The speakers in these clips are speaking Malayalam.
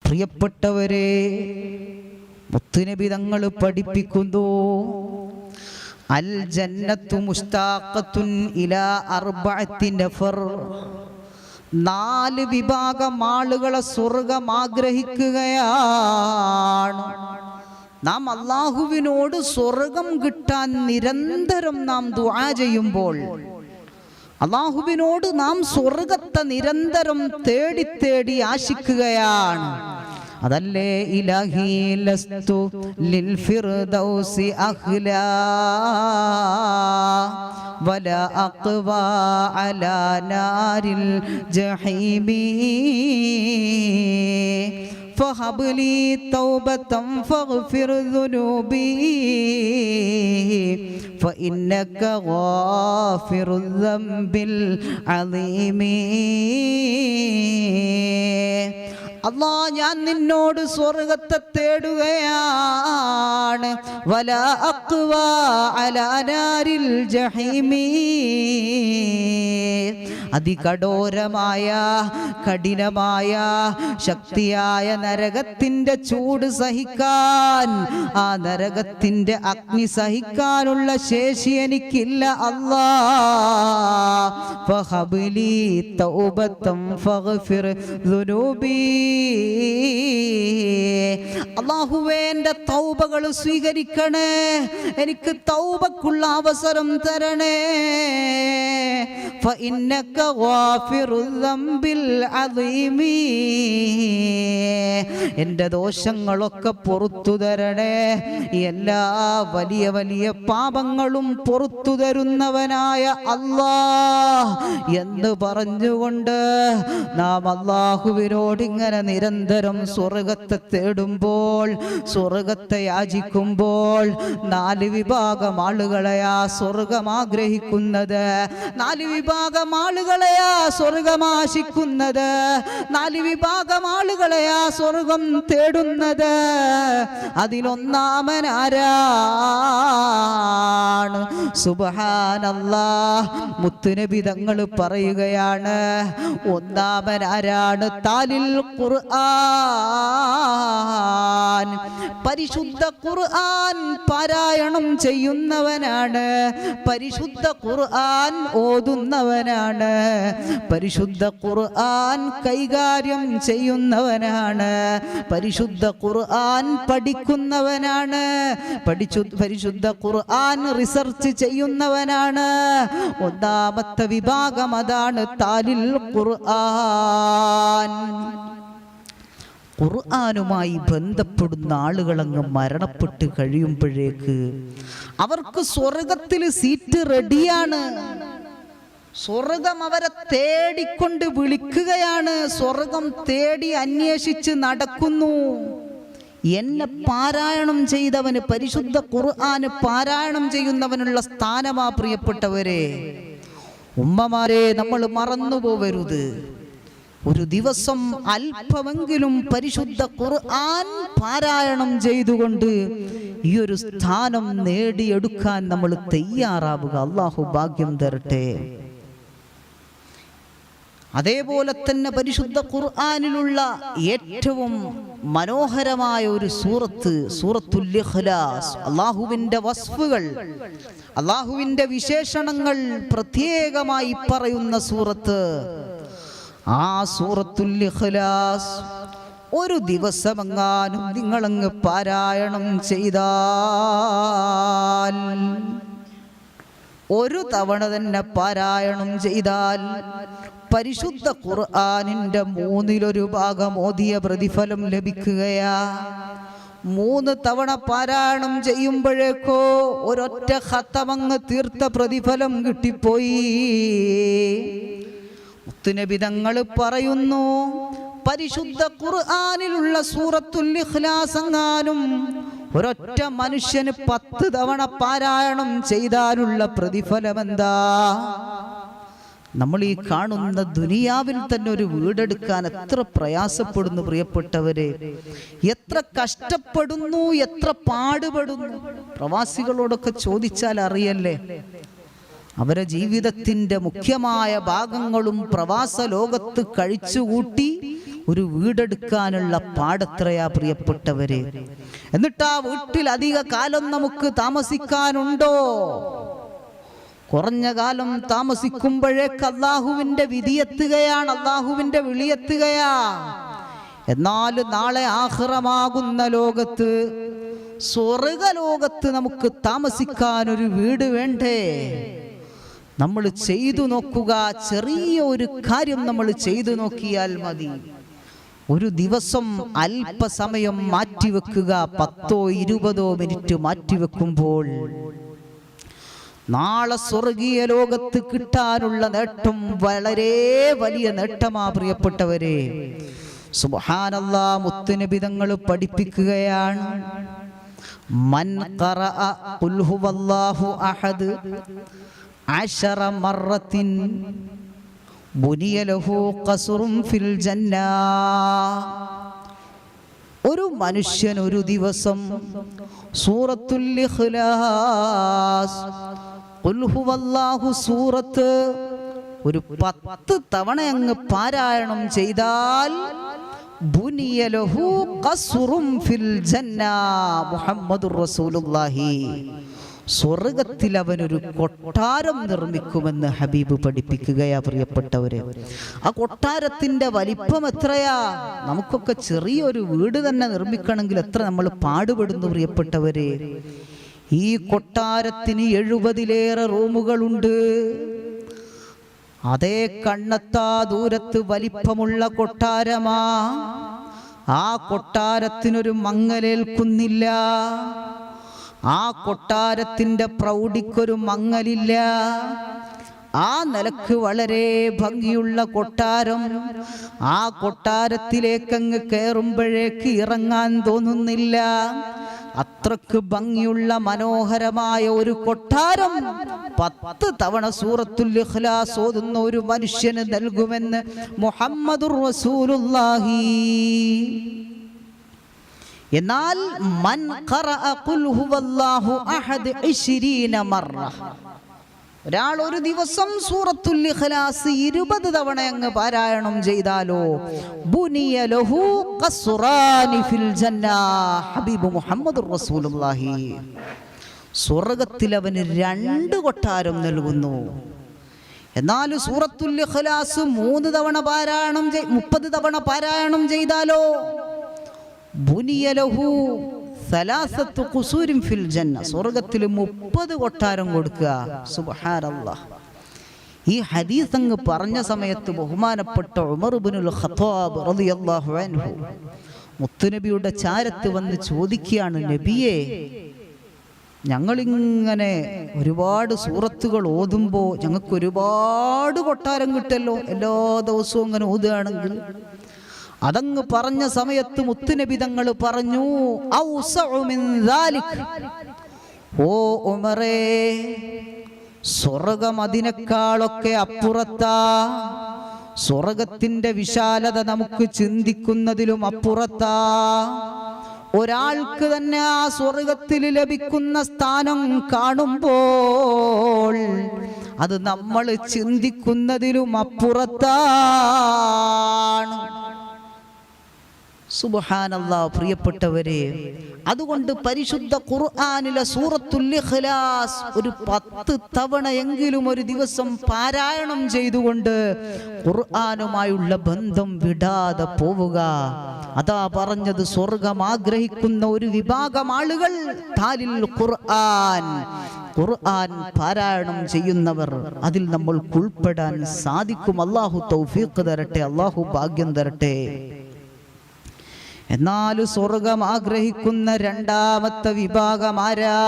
പ്രിയപ്പെട്ടവരെ, മുത്തുനബി തങ്ങൾ പഠിപ്പിക്കുന്നു, അൽ ജന്നത്തു മുസ്താഖത്തുൻ ഇലാ അർബഅത്തി നഫർ. 4 വിഭാഗം ആളുകളെ സ്വർഗം ആഗ്രഹിക്കുകയാണ്. നാം അല്ലാഹുവിനോട് സ്വർഗം കിട്ടാൻ നിരന്തരം നാം ദുആ ചെയ്യുമ്പോൾ, അല്ലാഹുവിനോട് നാം സ്വർഗത്തെ നിരന്തരം തേടി തേടി ആശിക്കുകയാണ്. അതല്ലേ ഇലാഹി ലസ്തു ലിൽ ഫിർദൗസി അഖ്ലാ വലാ അഖ്വാ അലാ നാരിൽ ജഹീമി ഫഹബ്ലി തൗബതൻ ഫഗ്ഫിർ ദുനൂബി ഫഇന്നക ഗാഫിറുൽ ദംബിൽ അളീമി. അല്ലാ, ഞാൻ നിന്നോട് സ്വർഗത്തെ തേടുകയാണ്. വലാ അഖ്വാ അലാ നാരിൽ ജഹീമി. അതികഠോരമായ കഠിനമായ ശക്തിയായ നരകത്തിന്റെ ചൂട് സഹിക്കാൻ, ആ നരകത്തിന്റെ അഗ്നി സഹിക്കാനുള്ള ശേഷി എനിക്കില്ല അല്ലാ. ഫഹബ്ലി തൗബതൻ ഫഗ്ഫിർ ദുനൂബി. അല്ലാഹുവേ, എൻ്റെ തൗബകൾ സ്വീകരിക്കണേ, എനിക്ക് തൗബക്കുള്ള അവസരം തരണേ. ഫഇന്നക ഗാഫിറുൽ ദംബിൽ അളീമി. എൻ്റെ ദോഷങ്ങളൊക്കെ പുറത്തു തരണേ, എല്ലാ വലിയ വലിയ പാപങ്ങളും പുറത്തു തരുന്നവനായ അല്ലാഹ് എന്ന് പറഞ്ഞുകൊണ്ട് നാം അല്ലാഹുവിനോട് ഇങ്ങനെ നിരന്തരം സ്വർഗത്തെ തേടുമ്പോൾ, സ്വർഗത്തെ യാചിക്കുമ്പോൾ, 4 വിഭാഗം ആളുകളെയാ സ്വർഗം ആഗ്രഹിക്കുന്നത്, 4 വിഭാഗം ആളുകളെയാ സ്വർഗം ആശിക്കുന്നത്, 4 വിഭാഗം ആളുകളെയാ സ്വർഗം തേടുന്നത്. അതിലൊന്നാമനാരാണ്? സുബ്ഹാനല്ലാഹ്, മുത്തുനബി തങ്ങൾ പറയുകയാണ്, ഒന്നാമനാരാണ്? താലിൽ ഖുർആൻ, പരിശുദ്ധ ഖുർആൻ പാരായണം ചെയ്യുന്നവനാണ്, പരിശുദ്ധ ഖുർആൻ ഓതുന്നവനാണ്, പരിശുദ്ധ ഖുർആൻ കൈകാര്യം ചെയ്യുന്നവനാണ്, പരിശുദ്ധ ഖുർആൻ പഠിക്കുന്നവനാണ്, പരിശുദ്ധ ഖുർആൻ റിസർച്ച് ചെയ്യുന്നവനാണ്. ഒന്നാമത്തെ വിഭാഗം അതാണ്, താലിൽ ഖുർആൻ. ഖുർആനുമായി ബന്ധപ്പെടുന്ന ആളുകളങ്ങ് മരണപ്പെട്ട് കഴിയുമ്പോഴേക്ക് അവർക്ക് സ്വർഗത്തിൽ സീറ്റ് റെഡിയാണ്. സ്വർഗം അവരെ തേടിക്കൊണ്ട് വിളിക്കുകയാണ്, സ്വർഗം തേടി അന്വേഷിച്ച് നടക്കുന്നു. എന്നെ പാരായണം ചെയ്തവന്, പരിശുദ്ധ ഖുർആന് പാരായണം ചെയ്യുന്നവനുള്ള സ്ഥാനമാ പ്രിയപ്പെട്ടവരെ. ഉമ്മമാരെ, നമ്മൾ മറന്നുപോവരുത്. ഒരു ദിവസം അല്പമെങ്കിലും പരിശുദ്ധ ഖുർആൻ പാരായണം ചെയ്തുകൊണ്ട് ഈ ഒരു സ്ഥാനം നേടിയെടുക്കാൻ നമ്മൾ തയ്യാറാവുക. അല്ലാഹു ഭാഗ്യം തരട്ടെ. അതേപോലെ തന്നെ പരിശുദ്ധ ഖുർആനിലുള്ള ഏറ്റവും മനോഹരമായ ഒരു സൂറത്ത്, സൂറത്തുൽ ഇഖ്ലാസ്. അല്ലാഹുവിൻ്റെ വസ്ഫുകൾ, അല്ലാഹുവിൻ്റെ വിശേഷണങ്ങൾ പ്രത്യേകമായി പറയുന്ന സൂറത്ത്. ആ സൂറത്തുൽ ഇഖ്ലാസ് ഒരു ദിവസമെങ്ങാനും നിങ്ങളങ്ങ് പാരായണം ചെയ്താൽ, ഒരു തവണ തന്നെ പാരായണം ചെയ്താൽ പരിശുദ്ധ ഖുർആനിൻ്റെ 1/3 ഭാഗം ഓതിയ പ്രതിഫലം ലഭിക്കുകയാ. 3 തവണ പാരായണം ചെയ്യുമ്പോഴേക്കോ ഒരൊറ്റ ഖത്തമങ്ങ് തീർത്ത പ്രതിഫലം കിട്ടിപ്പോയി. മുത്തുനബി തങ്ങൾ പറയുന്നു, പരിശുദ്ധ ഖുർആനിലുള്ള സൂറത്തുൽ ഇഖ്ലാസ് എങ്ങാനും ഒരൊറ്റ മനുഷ്യന് 10 തവണ പാരായണം ചെയ്താലുള്ള പ്രതിഫലം എന്താ? നമ്മൾ ഈ കാണുന്ന ദുനിയാവിൽ തന്നെ ഒരു വീടെടുക്കാൻ എത്ര പ്രയാസപ്പെടുന്നു പ്രിയപ്പെട്ടവരെ, എത്ര കഷ്ടപ്പെടുന്നു, എത്ര പാടുപെടുന്നു. പ്രവാസികളോടൊക്കെ ചോദിച്ചാൽ അറിയല്ലേ, അവരെ ജീവിതത്തിൻ്റെ മുഖ്യമായ ഭാഗങ്ങളും പ്രവാസ ലോകത്ത് കഴിച്ചുകൂട്ടി ഒരു വീടെടുക്കാനുള്ള പാടത്രയാ പ്രിയപ്പെട്ടവരെ. എന്നിട്ട് ആ വീട്ടിൽ അധിക കാലം നമുക്ക് താമസിക്കാനുണ്ടോ? കുറഞ്ഞ കാലം താമസിക്കുമ്പോഴേക്ക് അള്ളാഹുവിന്റെ വിധിയെത്തുകയാണ്, അള്ളാഹുവിന്റെ വിളിയെത്തുകയാ. എന്നാൽ നാളെ ആഖിറമാകുന്ന ലോകത്ത്, സ്വർഗലോകത്ത് നമുക്ക് താമസിക്കാൻ ഒരു വീട് വേണ്ടേ? നമ്മൾ ചെയ്തു നോക്കുക, ചെറിയ ഒരു കാര്യം നമ്മൾ ചെയ്തു നോക്കിയാൽ മതി. ഒരു ദിവസം അല്പസമയം മാറ്റിവെക്കുക, 10-20 മിനിറ്റ് മാറ്റിവെക്കുമ്പോൾ നാളെ സ്വർഗീയ ലോകത്ത് കിട്ടാനുള്ള നേട്ടം വളരെ വലിയ നേട്ടമാ പ്രിയപ്പെട്ടവരെ. സുബ്ഹാനല്ലാഹ്, മുത്തുനബി തങ്ങൾ പഠിപ്പിക്കുകയാണ്, മൻ ഖറഅ ഖുൽ ഹുവല്ലാഹു അഹദ് 10 മറത്തിൻ ബുനിയ ലഹു ഖസ്റുൻ ഫിൽ ജന്ന. ഒരു മനുഷ്യൻ ഒരു ദിവസം സൂറത്തുൽ ഇഖ്ലാസ്, ഖുൽ ഹുവല്ലാഹു സൂറത്ത് ഒരു 10 തവണ അങ്ങ് പാരായണം ചെയ്താൽ ബുനിയ ലഹു ഖസ്റുൻ ഫിൽ ജന്ന, മുഹമ്മദുർ റസൂലുള്ളാഹി, സ്വർഗത്തിൽ അവനൊരു കൊട്ടാരം നിർമ്മിക്കുമെന്ന് ഹബീബ് പഠിപ്പിക്കുകയാ പ്രിയപ്പെട്ടവരെ. ആ കൊട്ടാരത്തിന്റെ വലിപ്പം എത്രയാ? നമുക്കൊക്കെ ചെറിയൊരു വീട് തന്നെ നിർമ്മിക്കണമെങ്കിൽ എത്ര നമ്മൾ പാടുപെടുന്നു പ്രിയപ്പെട്ടവരെ. ഈ കൊട്ടാരത്തിന് 70-ലേറെ റൂമുകളുണ്ട്. അതേ കണ്ണെത്താ ദൂരത്ത് വലിപ്പമുള്ള കൊട്ടാരമാ. ആ കൊട്ടാരത്തിനൊരു മങ്ങലേൽക്കുന്നില്ല, ആ കൊട്ടാരത്തിന്റെ പ്രൗഢിക്കൊരു മങ്ങലില്ല. ആ നിലക്ക് വളരെ ഭംഗിയുള്ള കൊട്ടാരം. ആ കൊട്ടാരത്തിലേക്കങ്ങ് കയറുമ്പോഴേക്ക് ഇറങ്ങാൻ തോന്നുന്നില്ല. അത്രക്ക് ഭംഗിയുള്ള മനോഹരമായ ഒരു കൊട്ടാരം 10 തവണ സൂറത്തുൽ ഇഖ്ലാസ് ഓതുന്ന ഒരു മനുഷ്യന് നൽകുമെന്ന് മുഹമ്മദുർ റസൂലുള്ളാഹി. എന്നാൽ മൻ ഖറഅ ഖുൽ ഹുവല്ലാഹു അഹദ് 20 മറ, ഒരാൾ ഒരു ദിവസം സൂറത്തുൽ ഇഖ്ലാസ് 20 തവണ അങ്ങ് പാരായണം ചെയ്താലോ, ബുനിയ ലഹു ഖസ്റാനി ഫിൽ ജന്ന, ഹബീബ് മുഹമ്മദുർ റസൂലുള്ളാഹി, സ്വർഗ്ഗത്തിൽ അവന് 2 കൊട്ടാരം നൽകുന്നു. എന്നാൽ സൂറത്തുൽ ഇഖ്ലാസ് 3 തവണ പാരായണം 30 തവണ പാരായണം ചെയ്താലോ, ബുനിയ ലഹു സലാസത്തു ഖുസൂരിൻ ഫിൽ ജന്ന, സ്വർഗ്ഗത്തിൽ 30 കൊട്ടാരം കൊടുക്കുക. സുബ്ഹാനല്ലാഹ്. ഈ ഹദീസ് അങ്ങ് പറഞ്ഞ സമയത്ത് ബഹുമാനപ്പെട്ട ഉമർ ഇബ്നുൽ ഖത്താബ് റളിയല്ലാഹു അൻഹു മുത്തുനബിയുടെ ചാരത്ത് വന്ന് ചോദിക്കുകയാണ്, നബിയേ, ഞങ്ങളിങ്ങനെ ഒരുപാട് സൂറത്തുകൾ ഓതുമ്പോൾ ഞങ്ങൾക്ക് ഒരുപാട് കൊട്ടാരം കിട്ടല്ലോ, എല്ലാ ദിവസവും അങ്ങനെ ഓതുകയാണെങ്കിൽ. അതങ്ങ് പറഞ്ഞ സമയത്ത് മുത്തുനബി തങ്ങൾ പറഞ്ഞു, ഔസഉ മിൻ ദാലിക്, ഓ ഉമറേ, സ്വർഗം അതിനേക്കാളൊക്കെ അപ്പുറത്താ. സ്വർഗത്തിന്റെ വിശാലത നമുക്ക് ചിന്തിക്കുന്നതിലും അപ്പുറത്താ. ഒരാൾക്ക് തന്നെ ആ സ്വർഗത്തിൽ ലഭിക്കുന്ന സ്ഥാനം കാണുമ്പോൾ അത് നമ്മൾ ചിന്തിക്കുന്നതിലും അപ്പുറത്താണ്. സുബ്ഹാനല്ലാഹ്. പ്രിയപ്പെട്ടവരെ, അതുകൊണ്ട് പരിശുദ്ധ ഖുർആനിലെ സൂറത്തുൽ ഇഖ്ലാസ് ഒരു 10 തവണയെങ്കിലും ഒരു ദിവസം പാരായണം ചെയ്തുകൊണ്ട് ഖുർആനുമായുള്ള ബന്ധം വിടാതെ പോവുക. അതാ പറഞ്ഞത്, സ്വർഗം ആഗ്രഹിക്കുന്ന ഒരു വിഭാഗം ആളുകൾ താലിൽ ഖുർആൻ, ഖുർആൻ പാരായണം ചെയ്യുന്നവർ, അതിൽ നമ്മൾക്ക് ഉൾപ്പെടാൻ സാധിക്കും. അല്ലാഹു തൗഫീഖ് തരട്ടെ, അല്ലാഹു ഭാഗ്യം തരട്ടെ. എന്നാൽ സ്വർഗം ആഗ്രഹിക്കുന്ന 2ാമത്തെ വിഭാഗം ആരാ?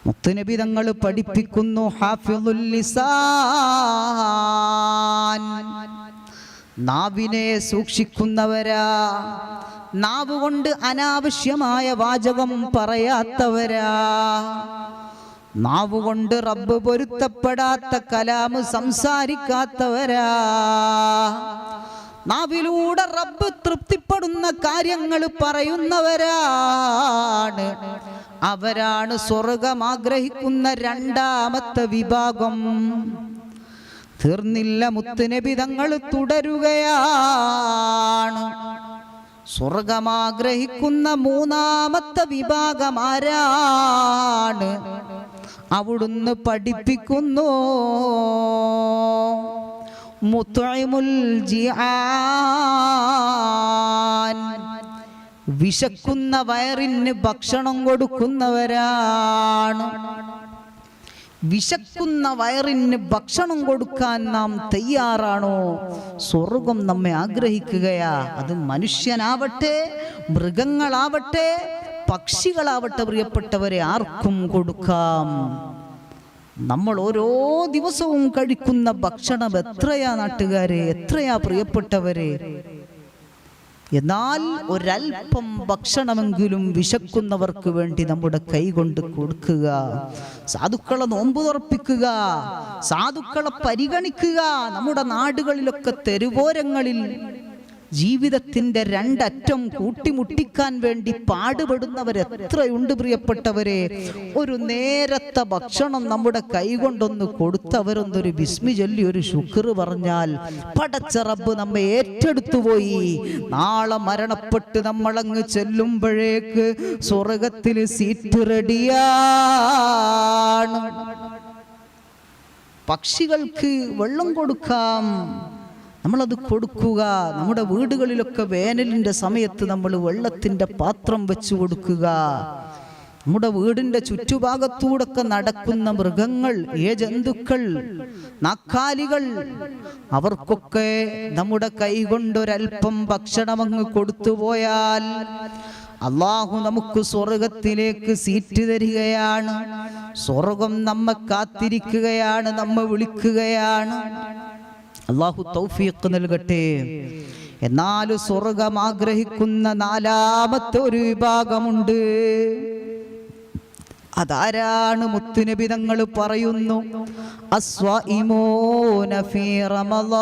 മുത്തുനബി തങ്ങൾ പഠിപ്പിക്കുന്നു, ഹാഫിളുൽ ലിസാൻ, നാവിനെ സൂക്ഷിക്കുന്നവരാ. നാവ് കൊണ്ട് അനാവശ്യമായ വാചകം പറയാത്തവരാ. നാവ് കൊണ്ട് റബ്ബ് പൊരുത്തപ്പെടാത്ത കലാമ് സംസാരിക്കാത്തവരാ. നാവിലൂടെ റബ്ബ് തൃപ്തിപ്പെടുന്ന കാര്യങ്ങൾ പറയുന്നവരാണ്. അവരാണ് സ്വർഗം ആഗ്രഹിക്കുന്ന 2ാമത്തെ വിഭാഗം. തീർന്നില്ല മുത്തുനബി തങ്ങൾ തുടരുകയാണ്. സ്വർഗമാഗ്രഹിക്കുന്ന മൂന്നാമത്തെ വിഭാഗം ആരാണ്? അവിടുന്ന് പഠിപ്പിക്കുന്നു. മുത്ഇമുൽ ജിആൻ, വിശക്കുന്ന വയറിന് ഭക്ഷണം കൊടുക്കുന്നവരാണ്. വിശക്കുന്ന വയറിന് ഭക്ഷണം കൊടുക്കാൻ നാം തയ്യാറാണോ? സ്വർഗം നമ്മെ ആഗ്രഹിക്കുകയാ. അത് മനുഷ്യനാവട്ടെ, മൃഗങ്ങളാവട്ടെ, പക്ഷികളാവട്ടെ, പ്രിയപ്പെട്ടവരെ, ആർക്കും കൊടുക്കാം. നമ്മൾ ഓരോ ദിവസവും കഴിക്കുന്ന ഭക്ഷണം എത്രയാ നാട്ടുകാരെ, എത്രയാ പ്രിയപ്പെട്ടവരെ. എന്നാൽ ഒരൽപ്പം ഭക്ഷണമെങ്കിലും വിശക്കുന്നവർക്ക് വേണ്ടി നമ്മുടെ കൈ കൊണ്ട് കൊടുക്കുക. സാധുക്കളെ നോമ്പ് തുറപ്പിക്കുക, സാധുക്കളെ പരിഗണിക്കുക. നമ്മുടെ നാടുകളിലൊക്കെ തെരുവോരങ്ങളിൽ ജീവിതത്തിന്റെ രണ്ടറ്റം കൂട്ടിമുട്ടിക്കാൻ വേണ്ടി പാടുപെടുന്നവർ എത്രയുണ്ട് പ്രിയപ്പെട്ടവരെ. ഒരു നേരത്തെ ഭക്ഷണം നമ്മുടെ കൈകൊണ്ടൊന്ന് കൊടുത്തവരൊന്നൊരു ബിസ്മി ചൊല്ലി ഒരു ശുക്ർ പറഞ്ഞാൽ പടച്ച റബ്ബ് നമ്മെ ഏറ്റെടുത്തു പോയി. നാളെ മരണപ്പെട്ട് നമ്മളങ്ങ് ചെല്ലുമ്പോഴേക്ക് സ്വർഗത്തിൽ സീറ്റ് റെഡിയാണ്. പക്ഷികൾക്ക് വെള്ളം കൊടുക്കാം, നമ്മളത് കൊടുക്കുക. നമ്മുടെ വീടുകളിലൊക്കെ വേനലിൻ്റെ സമയത്ത് നമ്മൾ വെള്ളത്തിൻ്റെ പാത്രം വെച്ച് കൊടുക്കുക. നമ്മുടെ വീടിൻ്റെ ചുറ്റുഭാഗത്തൂടൊക്കെ നടക്കുന്ന മൃഗങ്ങൾ, ജന്തുക്കൾ, നാക്കാലികൾ, അവർക്കൊക്കെ നമ്മുടെ കൈ കൊണ്ടൊരൽപ്പം ഭക്ഷണമങ്ങ് കൊടുത്തുപോയാൽ അള്ളാഹു നമുക്ക് സ്വർഗത്തിലേക്ക് സീറ്റ് തരികയാണ്. സ്വർഗം നമ്മെ കാത്തിരിക്കുകയാണ്, നമ്മെ വിളിക്കുകയാണ്. അള്ളാഹു തൗഫീഖ് നൽകട്ടെ. എന്നാൽ സ്വർഗം ആഗ്രഹിക്കുന്ന നാലാമത്തെ ഒരു വിഭാഗമുണ്ട്. അതാരാണ്? മുത്തുനബി തങ്ങൾ പറയുന്നു, അസ്വാഇമൂന ഫീ റമളാൻ,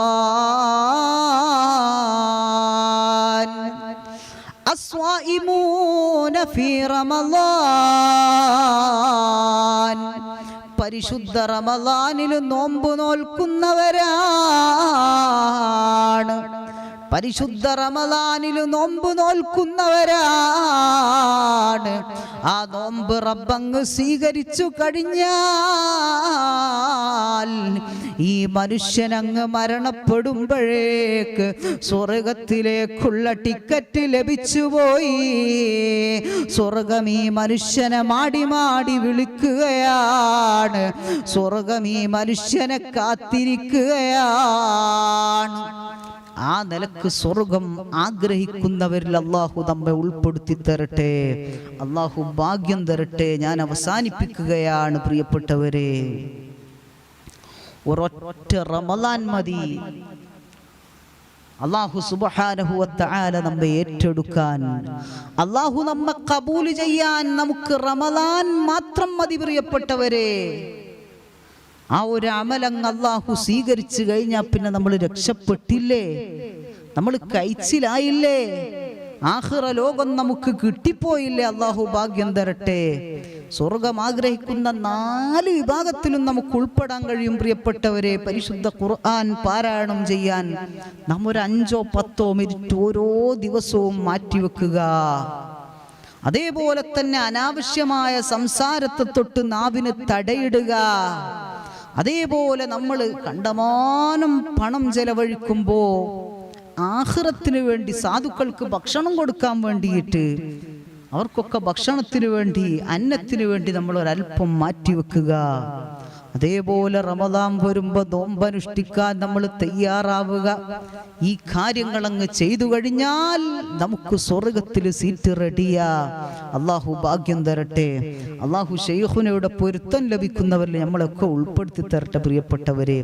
അസ്വാഇമൂന ഫീ റമളാൻ. പരിശുദ്ധ റമളാനിൽ നോമ്പ് നോൽക്കുന്നവരാണ്. പരിശുദ്ധ റമളാനിൽ നോമ്പ് നോൽക്കുന്നവരാണ്. ആ നോമ്പ് റബ്ബങ്ങ് സ്വീകരിച്ചു കഴിഞ്ഞാൽ ഈ മനുഷ്യനങ്ങ് മരണപ്പെടുമ്പോഴേക്ക് സ്വർഗത്തിലേക്കുള്ള ടിക്കറ്റ് ലഭിച്ചുപോയി. സ്വർഗം ഈ മനുഷ്യനെ മാടി മാടി വിളിക്കുകയാണ്. സ്വർഗം ഈ മനുഷ്യനെ കാത്തിരിക്കുകയാണ്. ആ നിലക്ക് സ്വർഗം ആഗ്രഹിക്കുന്നവരിൽ അള്ളാഹു നമ്മെ ഉൾപ്പെടുത്തി തരട്ടെ. അള്ളാഹു ഭാഗ്യം തരട്ടെ. ഞാൻ അവസാനിപ്പിക്കുകയാണ് പ്രിയപ്പെട്ടവരെ. ഒരൊറ്റ റമളാൻ മതി അല്ലാഹു സുബ്ഹാനഹു വ തആല നമ്മെ ഏറ്റെടുക്കാൻ, അല്ലാഹു നമ്മെ ഖബൂൽ ചെയ്യാൻ. നമുക്ക് റമളാൻ മാത്രം മതി പ്രിയപ്പെട്ടവരെ. ആ ഒരു അമലങ്ങ് അല്ലാഹു സ്വീകരിച്ചു കഴിഞ്ഞാൽ പിന്നെ നമ്മൾ രക്ഷപ്പെട്ടില്ലേ, നമ്മൾ കഴിച്ചിലായില്ലേ, ആഖിറ ലോകം നമുക്ക് കിട്ടിപ്പോയില്ലേ. അല്ലാഹു ഭാഗ്യം തരട്ടെ. സ്വർഗം ആഗ്രഹിക്കുന്ന 4 വിഭാഗത്തിലും നമുക്ക് ഉൾപ്പെടാൻ കഴിയും പ്രിയപ്പെട്ടവരെ. പരിശുദ്ധ ഖുർആൻ പാരായണം ചെയ്യാൻ നാം ഒരു 5-10 മിനിറ്റ് ഓരോ ദിവസവും മാറ്റിവെക്കുക. അതേപോലെ തന്നെ അനാവശ്യമായ സംസാരത്തെ തൊട്ട് നാവിന് തടയിടുക. അതേപോലെ നമ്മൾ കണ്ടമാനം പണം ചെലവഴിക്കുമ്പോ ആഖിറത്തിന് വേണ്ടി സാധുക്കൾക്ക് ഭക്ഷണം കൊടുക്കാൻ വേണ്ടിയിട്ട്, അവർക്കൊക്കെ ഭക്ഷണത്തിന് വേണ്ടി, അന്നത്തിന് വേണ്ടി നമ്മൾ ഒരല്പം മാറ്റിവെക്കുക. അതേപോലെ റമദാൻ വരുമ്പോൾ നോമ്പനുഷ്ഠിക്കാൻ നമ്മൾ തയ്യാറാവുക. ഈ കാര്യങ്ങളങ്ങ് ചെയ്തു കഴിഞ്ഞാൽ നമുക്ക് സ്വർഗത്തിൽ സീറ്റ് റെഡിയാ. അള്ളാഹു ഭാഗ്യം തരട്ടെ. അള്ളാഹു ശൈഖുനയുടെ പൊരുത്തം ലഭിക്കുന്നവരിൽ നമ്മളൊക്കെ ഉൾപ്പെടുത്തി തരട്ടെ പ്രിയപ്പെട്ടവരെ.